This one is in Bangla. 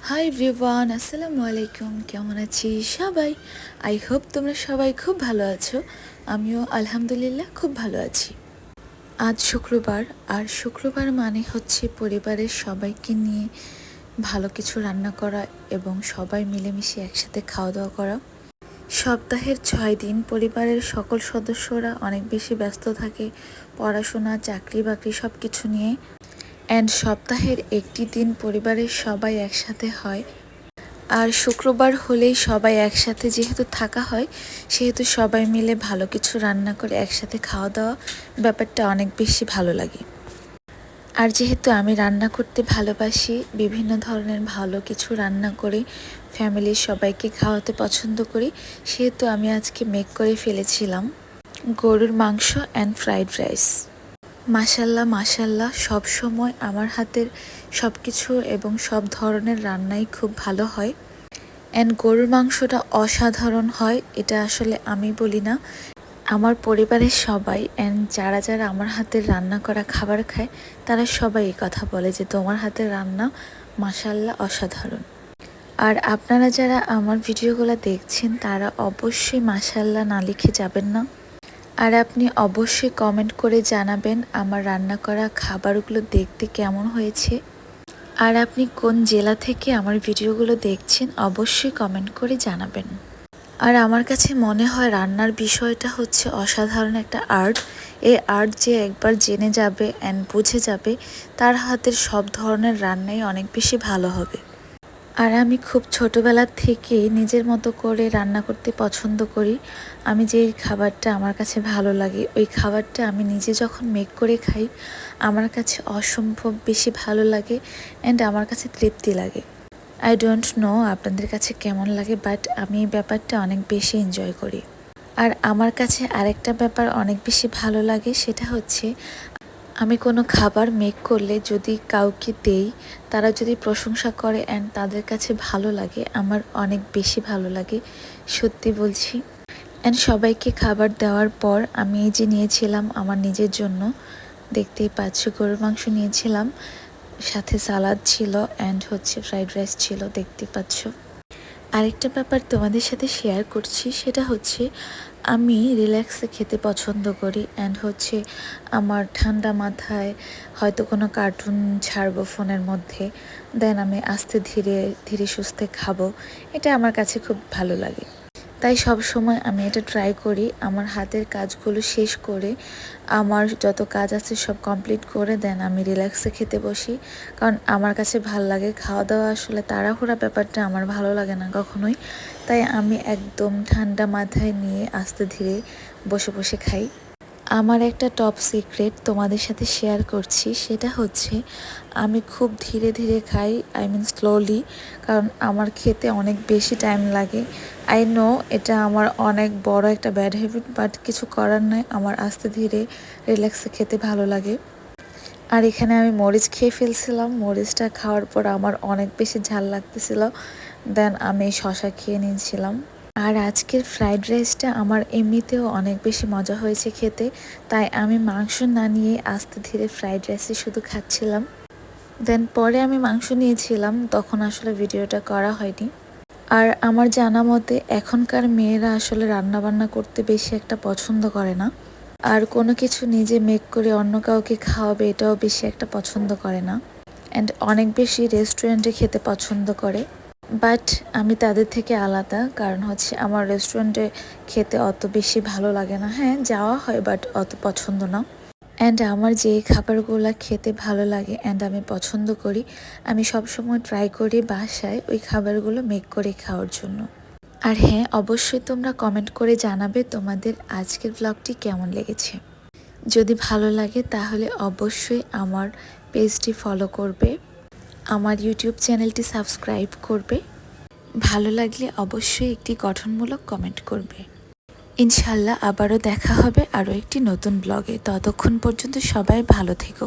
হাই এভরিওয়ান, আসসালামু আলাইকুম। কেমন আছি সবাই? আই হোপ তোমরা সবাই খুব ভালো আছো। আমিও আলহামদুলিল্লাহ খুব ভালো আছি। আজ শুক্রবার, আর শুক্রবার মানে হচ্ছে পরিবারের সবাইকে নিয়ে ভালো কিছু রান্না করা এবং সবাই মিলেমিশে একসাথে খাওয়া দাওয়া করা। সপ্তাহের 6 দিন পরিবারের সকল সদস্যরা অনেক বেশি ব্যস্ত থাকে পড়াশোনা, চাকরি বাকরি সব কিছু নিয়ে। অ্যান্ড সপ্তাহের একটি দিন পরিবারের সবাই একসাথে হয়। আর শুক্রবার হলেই সবাই একসাথে যেহেতু থাকা হয়, সেহেতু সবাই মিলে ভালো কিছু রান্না করে একসাথে খাওয়া দাওয়া ব্যাপারটা অনেক বেশি ভালো লাগে। আর যেহেতু আমি রান্না করতে ভালোবাসি, বিভিন্ন ধরনের ভালো কিছু রান্না করে ফ্যামিলির সবাইকে খাওয়াতে পছন্দ করি, সেহেতু আমি আজকে মেক করে ফেলেছিলাম গরুর মাংস অ্যান্ড ফ্রাইড রাইস। মাশাল্লাহ মাশাল্লাহ, সবসময় আমার হাতের সব কিছু এবং সব ধরনের রান্নাই খুব ভালো হয়। অ্যান্ড গরুর মাংসটা অসাধারণ হয়, এটা আসলে আমি বলি না, আমার পরিবারের সবাই অ্যান্ড যারা যারা আমার হাতের রান্না করা খাবার খায় তারা সবাই এই কথা বলে যে তোমার হাতের রান্না মাশাল্লাহ অসাধারণ। আর আপনারা যারা আমার ভিডিওগুলো দেখছেন তারা অবশ্যই মাশাল্লাহ না লিখে যাবেন না। আর আপনি অবশ্যই কমেন্ট করে জানাবেন আমার রান্না করা খাবারগুলো দেখতে কেমন হয়েছে। আর আপনি কোন জেলা থেকে আমার ভিডিওগুলো দেখছেন অবশ্যই কমেন্ট করে জানাবেন। আর আমার কাছে মনে হয় রান্নার বিষয়টা হচ্ছে অসাধারণ একটা আর্ট। এই আর্ট যে একবার জেনে যাবে অ্যান্ড বুঝে যাবে, তার হাতের সব ধরনের রান্নাই অনেক বেশি ভালো হবে। আর আমি খুব ছোটোবেলা থেকেই নিজের মতো করে রান্না করতে পছন্দ করি। আমি যে খাবারটা আমার কাছে ভালো লাগে ওই খাবারটা আমি নিজে যখন মেক করে খাই আমার কাছে অসম্ভব বেশি ভালো লাগে অ্যান্ড আমার কাছে তৃপ্তি লাগে। আই ডোন্ট নো আপনাদের কাছে কেমন লাগে, বাট আমি এই ব্যাপারটা অনেক বেশি এনজয় করি। আর আমার কাছে আরেকটা ব্যাপার অনেক বেশি ভালো লাগে, সেটা হচ্ছে আমি কোনো খাবার মেক করলে যদি কাউকে দেই, তারা যদি প্রশংসা করে অ্যান্ড তাদের কাছে ভালো লাগে, আমার অনেক বেশি ভালো লাগে, সত্যি বলছি। অ্যান্ড সবাইকে খাবার দেওয়ার পর আমি এই যে নিয়েছিলাম আমার নিজের জন্য, দেখতেই পাচ্ছ গরুর মাংস নিয়েছিলাম, সাথে সালাদ ছিল অ্যান্ড হচ্ছে ফ্রাইড রাইস ছিল, দেখতে পাচ্ছ। আরেকটা ব্যাপার তোমাদের সাথে শেয়ার করছি, সেটা হচ্ছে আমি রিল্যাক্সে খেতে পছন্দ করি অ্যান্ড হচ্ছে আমার ঠান্ডা মাথায় হয়তো কোনো কার্টুন ছাড়বো ফোনের মধ্যে, দেন আমি আস্তে ধীরে ধীরে সুস্থে খাবো, এটা আমার কাছে খুব ভালো লাগে। তাই সব সময় আমি এটা ট্রাই করি আমার হাতের কাজগুলো শেষ করে, আমার যত কাজ আছে সব কমপ্লিট করে দেন আমি রিল্যাক্সে খেতে বসি। কারণ আমার কাছে ভাল লাগে খাওয়া দাওয়া, আসলে তাড়াহুড়া ব্যাপারটা আমার ভালো লাগে না কখনোই। তাই আমি একদম ঠান্ডা মাথায় নিয়ে আস্তে ধীরে বসে বসে খাই। আমার একটা টপ সিক্রেট তোমাদের সাথে শেয়ার করছি, সেটা হচ্ছে আমি খুব ধীরে ধীরে খাই, আই মিন স্লোলি, কারণ আমার খেতে অনেক বেশি টাইম লাগে। আই নো এটা আমার অনেক বড় একটা ব্যাড হ্যাবিট, বাট কিছু করার নয়, আমার আস্তে ধীরে রিল্যাক্সে খেতে ভালো লাগে। আর এখানে আমি মরিচ খেয়ে ফেলছিলাম, মরিচটা খাওয়ার পর আমার অনেক বেশি ঝাল লাগতেছিল, দেন আমি শসা খেয়ে নিয়েছিলাম। আর আজকের ফ্রাইড রাইসটা আমার এমনিতেও অনেক বেশি মজা হয়েছে খেতে, তাই আমি মাংস না নিয়ে আস্তে ধীরে ফ্রাইড রাইসে শুধু খাচ্ছিলাম। দেন পরে আমি মাংস নিয়েছিলাম, তখন আসলে ভিডিওটা করা হয়নি। আর আমার জানা মতে এখনকার মেয়েরা আসলে রান্নাবান্না করতে বেশি একটা পছন্দ করে না, আর কোনো কিছু নিজে মেক করে অন্য কাউকে খাওয়াবে এটাও বেশি একটা পছন্দ করে না, অ্যান্ড অনেক বেশি রেস্টুরেন্টে খেতে পছন্দ করে। বাট আমি তাদের থেকে আলাদা, কারণ হচ্ছে আমার রেস্টুরেন্টে খেতে অত বেশি ভালো লাগে না। হ্যাঁ, যাওয়া হয় বাট অত পছন্দ না। অ্যান্ড আমার যে খাবারগুলো খেতে ভালো লাগে অ্যান্ড আমি পছন্দ করি, আমি সবসময় ট্রাই করি বাসায় ওই খাবারগুলো মেক করে খাওয়ার জন্য। আর হ্যাঁ, অবশ্যই তোমরা কমেন্ট করে জানাবে তোমাদের আজকের ব্লগটি কেমন লেগেছে। যদি ভালো লাগে তাহলে অবশ্যই আমার পেজটি ফলো করবে, আমার ইউটিউব চ্যানেলটি সাবস্ক্রাইব করবে, ভালো লাগলে অবশ্যই একটি গঠনমূলক কমেন্ট করবে। ইনশাল্লাহ আবারও দেখা হবে আরও একটি নতুন ব্লগে, ততক্ষণ পর্যন্ত সবাই ভালো থেকো।